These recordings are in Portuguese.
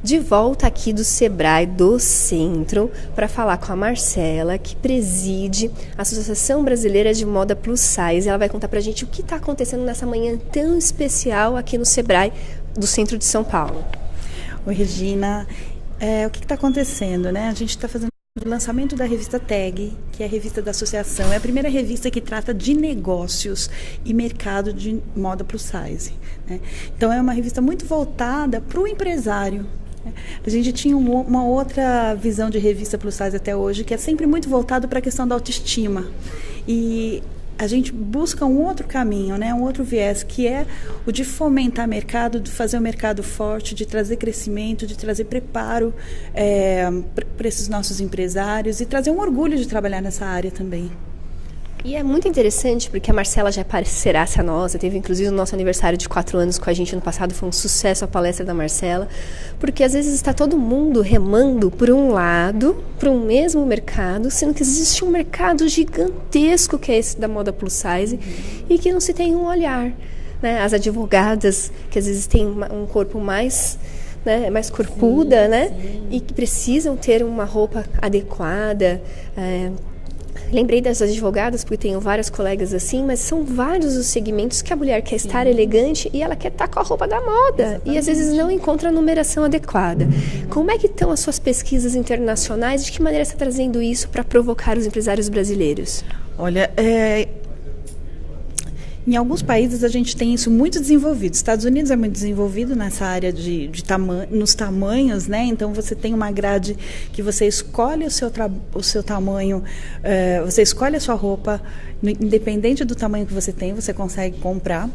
de volta aqui do Sebrae do Centro para falar com a Marcela, que preside a Associação Brasileira de Moda Plus Size. Ela vai contar para a gente o que está acontecendo nessa manhã tão especial aqui no Sebrae do Centro de São Paulo. Oi, Regina. O que está acontecendo, né? A gente está fazendo o lançamento da revista Tag, que é a revista da associação. É a primeira revista que trata de negócios e mercado de moda plus size, né? Então é uma revista muito voltada para o empresário, né? A gente tinha uma outra visão de revista plus size até hoje, que é sempre muito voltado para a questão da autoestima. E a gente busca um outro caminho, né? Um outro viés, que é o de fomentar mercado, de fazer o mercado forte, de trazer crescimento, de trazer preparo para esses nossos empresários e trazer um orgulho de trabalhar nessa área também. E é muito interessante porque a Marcela já é parceiraça nossa, teve inclusive o nosso aniversário de 4 anos com a gente ano passado, foi um sucesso a palestra da Marcela, porque às vezes está todo mundo remando por um lado, para um mesmo mercado, sendo que existe um mercado gigantesco que é esse da moda plus size e que não se tem um olhar, né? As advogadas, que às vezes têm um corpo mais corpuda, sim, né? Sim. E que precisam ter uma roupa adequada. Lembrei das advogadas, porque tenho várias colegas assim, mas são vários os segmentos que a mulher quer estar elegante e ela quer estar com a roupa da moda. Exatamente. E às vezes não encontra a numeração adequada. Como é que estão as suas pesquisas internacionais? De que maneira você está trazendo isso para provocar os empresários brasileiros? Olha, em alguns países a gente tem isso muito desenvolvido. Estados Unidos é muito desenvolvido nessa área nos tamanhos, né? Então você tem uma grade que você escolhe o seu tamanho, você escolhe a sua roupa, independente do tamanho que você tem, você consegue comprar.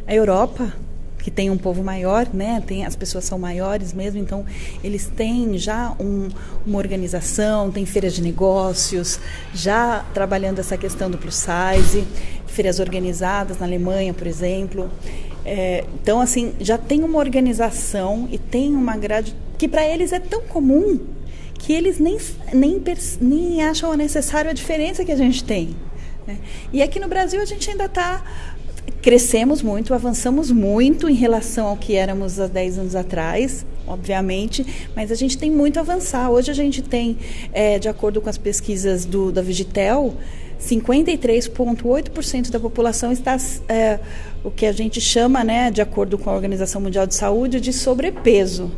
A Europa, que tem um povo maior, né? As pessoas são maiores mesmo, então eles têm já uma organização, tem feiras de negócios, já trabalhando essa questão do plus size, feiras organizadas na Alemanha, por exemplo. Então, assim, já tem uma organização e tem uma grade que para eles é tão comum que eles nem acham necessário a diferença que a gente tem, né? E aqui no Brasil a gente ainda crescemos muito, avançamos muito em relação ao que éramos há 10 anos atrás, obviamente, mas a gente tem muito a avançar. Hoje a gente tem, de acordo com as pesquisas da Vigitel, 53,8% da população está, o que a gente chama, né, de acordo com a Organização Mundial de Saúde, de sobrepeso.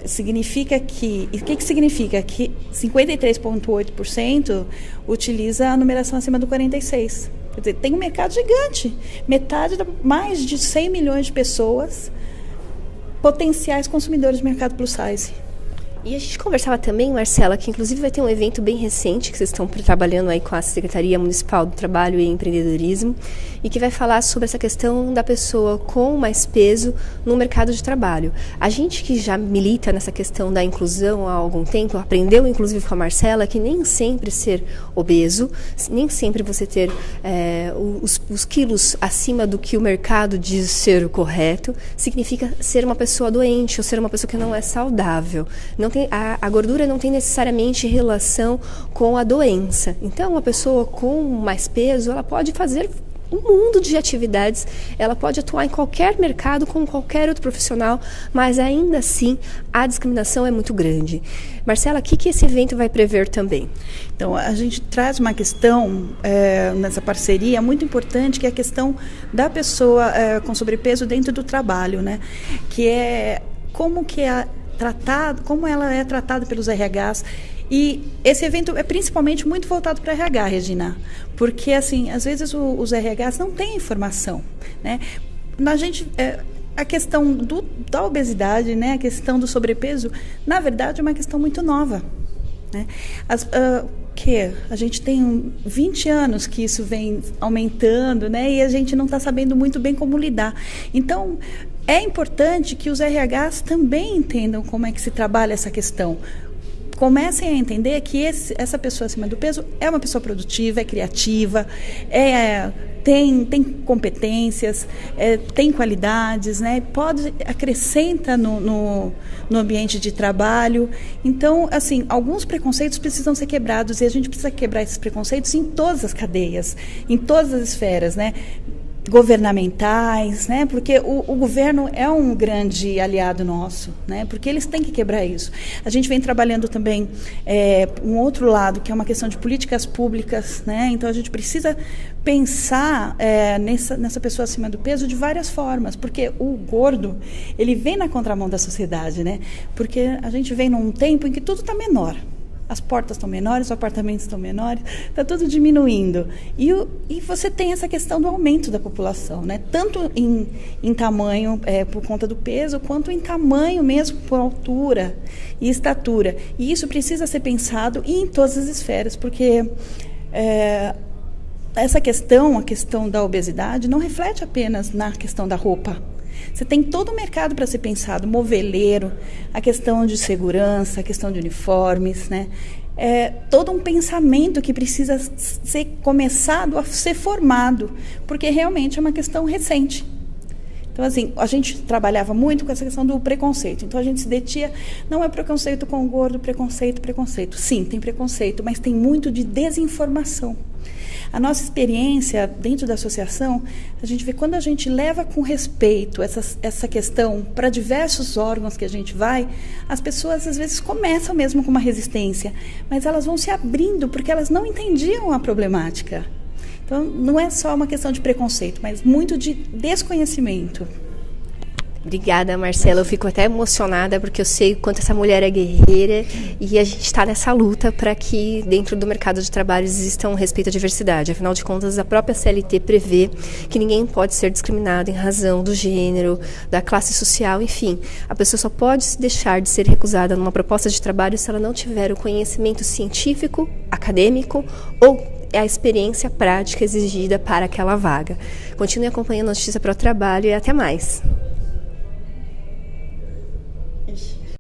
Significa que... E o que significa? Que 53,8% utiliza a numeração acima do 46. Quer dizer, tem um mercado gigante. Mais de 100 milhões de pessoas, potenciais consumidores do mercado plus size. E a gente conversava também, Marcela, que inclusive vai ter um evento bem recente que vocês estão trabalhando aí com a Secretaria Municipal do Trabalho e Empreendedorismo e que vai falar sobre essa questão da pessoa com mais peso no mercado de trabalho. A gente que já milita nessa questão da inclusão há algum tempo, aprendeu inclusive com a Marcela que nem sempre ser obeso, nem sempre você ter os quilos acima do que o mercado diz ser o correto, significa ser uma pessoa doente ou ser uma pessoa que não é saudável. A gordura não tem necessariamente relação com a doença. Então, uma pessoa com mais peso, ela pode fazer um mundo de atividades, ela pode atuar em qualquer mercado com qualquer outro profissional, mas ainda assim a discriminação é muito grande. Marcela, o que esse evento vai prever também? Então, a gente traz uma questão nessa parceria muito importante, que é a questão da pessoa com sobrepeso dentro do trabalho, né? Que é como ela é tratada pelos RHs. E esse evento é principalmente muito voltado para RH, Regina, porque assim, às vezes os RHs não têm informação, né? A questão da obesidade, né? A questão do sobrepeso, na verdade, é uma questão muito nova, né? A gente tem 20 anos que isso vem aumentando, né? E a gente não está sabendo muito bem como lidar. Então, é importante que os RHs também entendam como é que se trabalha essa questão. Comecem a entender que essa pessoa acima do peso é uma pessoa produtiva, é criativa, tem competências, tem qualidades, né? Acrescenta no ambiente de trabalho. Então, assim, alguns preconceitos precisam ser quebrados e a gente precisa quebrar esses preconceitos em todas as cadeias, em todas as esferas, né? governamentais, né? Porque o governo é um grande aliado nosso, né? Porque eles têm que quebrar isso. A gente vem trabalhando também um outro lado, que é uma questão de políticas públicas, né? Então a gente precisa pensar nessa pessoa acima do peso de várias formas, porque o gordo, ele vem na contramão da sociedade, né? Porque a gente vem num tempo em que tudo está menor. As portas estão menores, os apartamentos estão menores, está tudo diminuindo. E você tem essa questão do aumento da população, né? Tanto em tamanho por conta do peso, quanto em tamanho mesmo por altura e estatura. E isso precisa ser pensado em todas as esferas, porque essa questão, a questão da obesidade, não reflete apenas na questão da roupa. Você tem todo o mercado para ser pensado, moveleiro, a questão de segurança, a questão de uniformes, né? Todo um pensamento que precisa ser começado a ser formado, porque realmente é uma questão recente. Então, assim, a gente trabalhava muito com essa questão do preconceito. Então, a gente se detinha, não é preconceito com o gordo, preconceito. Sim, tem preconceito, mas tem muito de desinformação. A nossa experiência dentro da associação, a gente vê quando a gente leva com respeito essa questão para diversos órgãos que a gente vai, as pessoas às vezes começam mesmo com uma resistência, mas elas vão se abrindo porque elas não entendiam a problemática. Então, não é só uma questão de preconceito, mas muito de desconhecimento. Obrigada, Marcela. Eu fico até emocionada porque eu sei o quanto essa mulher é guerreira e a gente está nessa luta para que dentro do mercado de trabalho exista um respeito à diversidade. Afinal de contas, a própria CLT prevê que ninguém pode ser discriminado em razão do gênero, da classe social, enfim. A pessoa só pode deixar de ser recusada numa proposta de trabalho se ela não tiver o conhecimento científico, acadêmico ou a experiência prática exigida para aquela vaga. Continue acompanhando a Justiça para o Trabalho e até mais. Ixi.